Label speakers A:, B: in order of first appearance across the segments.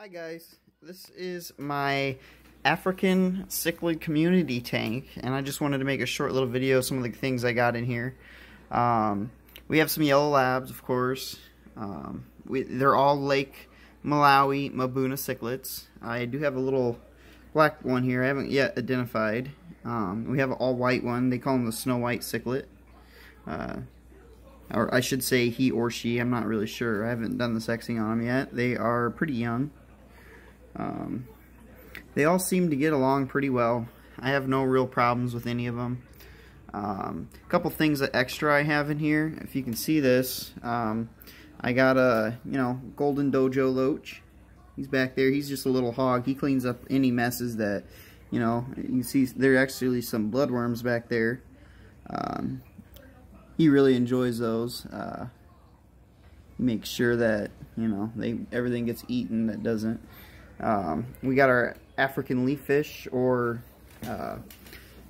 A: Hi guys, this is my African cichlid community tank, and I just wanted to make a short little video of some of the things I got in here. We have some yellow labs, of course. They're all Lake Malawi Mabuna cichlids. I do have a little black one here I haven't yet identified. We have an all white one. They call him the Snow White cichlid. Or I should say he or she, I'm not really sure. I haven't done the sexing on them yet. They are pretty young. They all seem to get along pretty well. I have no real problems with any of them. A couple things that extra I have in here. If you can see this, I got a golden dojo loach. He's back there. He's just a little hog. He cleans up any messes that you can see. There are actually some bloodworms back there. He really enjoys those. He makes sure that everything gets eaten that doesn't. We got our African leaf fish, or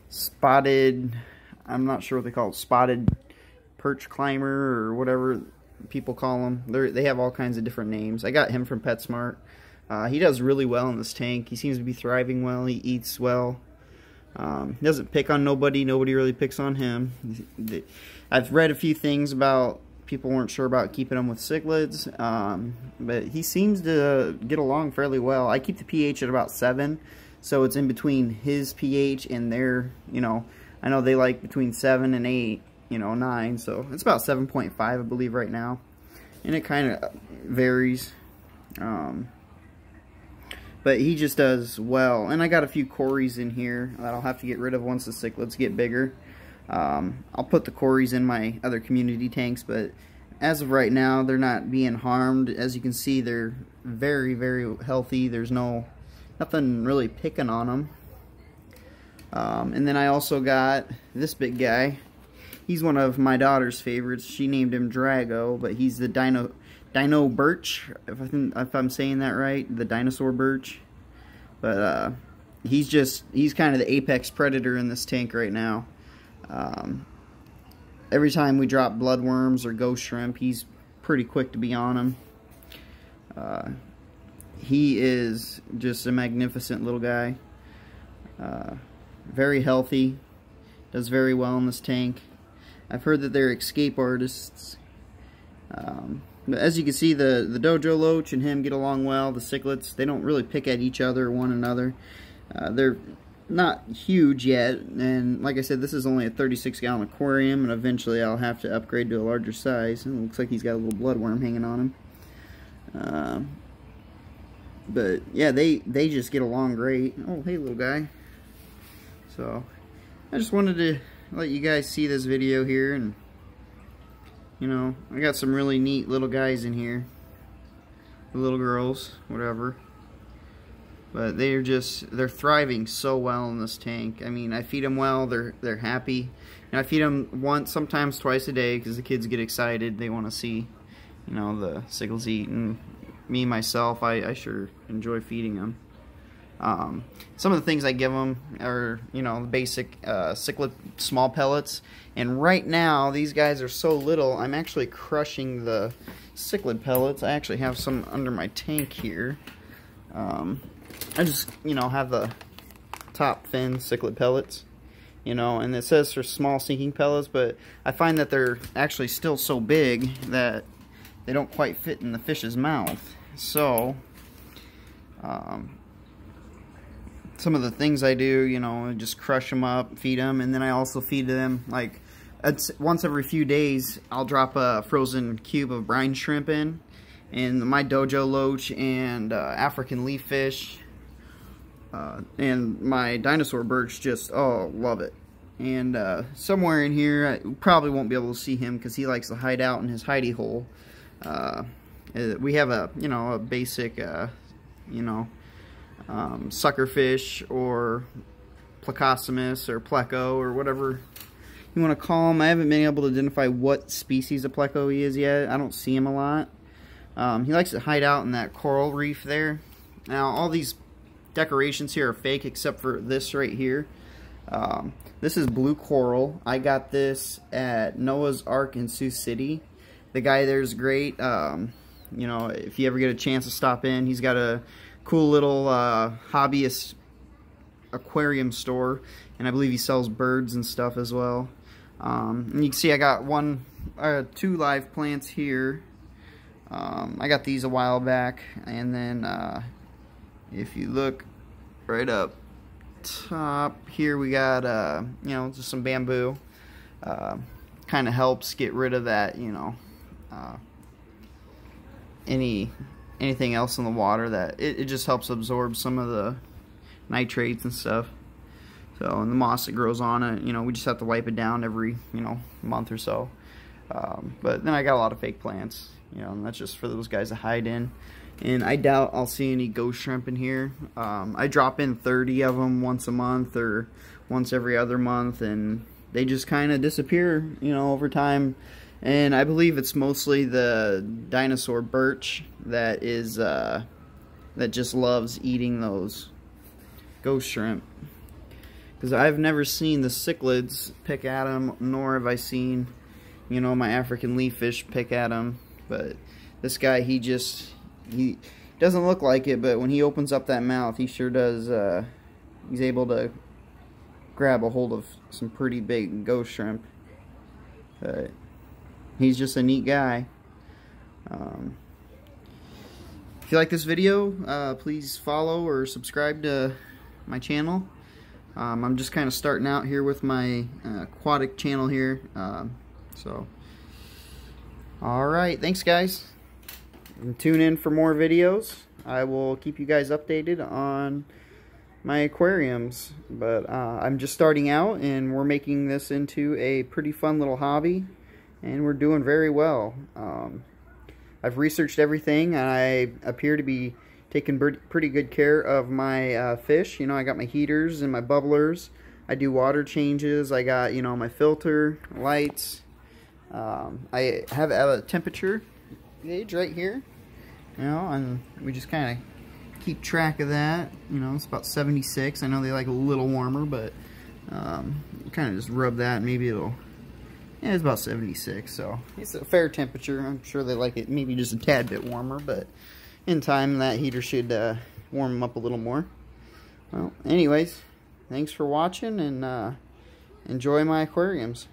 A: spotted, I'm not sure what they call it, spotted perch climber, or whatever people call them. They have all kinds of different names. I got him from PetSmart. He does really well in this tank. He seems to be thriving well. He eats well. He doesn't pick on nobody. Nobody really picks on him. I've read a few things about people weren't sure about keeping them with cichlids, but he seems to get along fairly well. I keep the pH at about 7, so it's in between his pH and their, I know they like between 7 and 8, 9, so it's about 7.5, I believe, right now, and it kind of varies. But he just does well. And I got a few cories in here that I'll have to get rid of once the cichlids get bigger. I'll put the cories in my other community tanks, but as of right now, they're not being harmed. As you can see, they're very, very healthy. There's nothing really picking on them. And then I also got this big guy. He's one of my daughter's favorites. She named him Drago, but he's the Dino Birch, if I'm saying that right, the dinosaur birch. But he's kind of the apex predator in this tank right now. Every time we drop bloodworms or ghost shrimp, he's pretty quick to be on them. He is just a magnificent little guy. Very healthy, does very well in this tank. I've heard that they're escape artists. But as you can see, the dojo loach and him get along well. The cichlids, they don't really pick at each other or one another. They're not huge yet, and like I said, this is only a 36-gallon aquarium, and eventually I'll have to upgrade to a larger size. And it looks like he's got a little bloodworm hanging on him. But yeah, they just get along great. Oh, hey, little guy. So I just wanted to let you guys see this video here, and I got some really neat little guys in here, the little girls, whatever. But they're thriving so well in this tank. I mean, I feed them well, they're happy. And I feed them once, sometimes twice a day, because the kids get excited. They want to see, the cichlids eat. And me, myself, I sure enjoy feeding them. Some of the things I give them are, the basic cichlid small pellets. And right now, these guys are so little, I'm actually crushing the cichlid pellets. I actually have some under my tank here. I just, have the top fin cichlid pellets, and it says for small sinking pellets, but I find that they're actually still so big that they don't quite fit in the fish's mouth. So, some of the things I do, I just crush them up, feed them, and then I also feed them, like, once every few days, I'll drop a frozen cube of brine shrimp in, and my dojo loach and African leaf fish, and my dinosaur birch just, love it. And somewhere in here, I probably won't be able to see him because he likes to hide out in his hidey hole. We have a basic, suckerfish or Plecostomus or pleco or whatever you want to call him. I haven't been able to identify what species of pleco he is yet. I don't see him a lot. He likes to hide out in that coral reef there. Now, all these decorations here are fake except for this right here. This is blue coral. I got this at Noah's Ark in Sioux City. The guy there's great. you know, if you ever get a chance to stop in, he's got a cool little hobbyist aquarium store, and I believe he sells birds and stuff as well. And you can see I got two live plants here. I got these a while back, and then if you look right up top here, we got you know, just some bamboo. Kind of helps get rid of that, you know, anything else in the water, that it just helps absorb some of the nitrates and stuff. So, and the moss that grows on it, you know, we just have to wipe it down every, you know, month or so. But then I got a lot of fake plants, you know, and that's just for those guys to hide in. And I doubt I'll see any ghost shrimp in here. I drop in 30 of them once a month or once every other month, and they just kind of disappear, you know, over time. And I believe it's mostly the dinosaur birch that is that just loves eating those ghost shrimp. Because I've never seen the cichlids pick at them, nor have I seen, you know, my African leaffish pick at them. But this guy, he doesn't look like it, but when he opens up that mouth, he sure does. He's able to grab a hold of some pretty big ghost shrimp. But he's just a neat guy. If you like this video, please follow or subscribe to my channel. I'm just kind of starting out here with my aquatic channel here. Alright, thanks guys. And tune in for more videos. I will keep you guys updated on my aquariums. But I'm just starting out, and we're making this into a pretty fun little hobby. And we're doing very well. I've researched everything, and I appear to be taking pretty good care of my fish. You know, I got my heaters and my bubblers. I do water changes. I got, you know, my filter, lights. I have a temperature gauge right here. You know, and we just kind of keep track of that. You know, it's about 76. I know they like a little warmer, but kind of just rub that, and maybe it'll... Yeah, it's about 76, so it's a fair temperature. I'm sure they like it maybe just a tad bit warmer, but in time that heater should warm them up a little more. Well, anyways, thanks for watching, and enjoy my aquariums.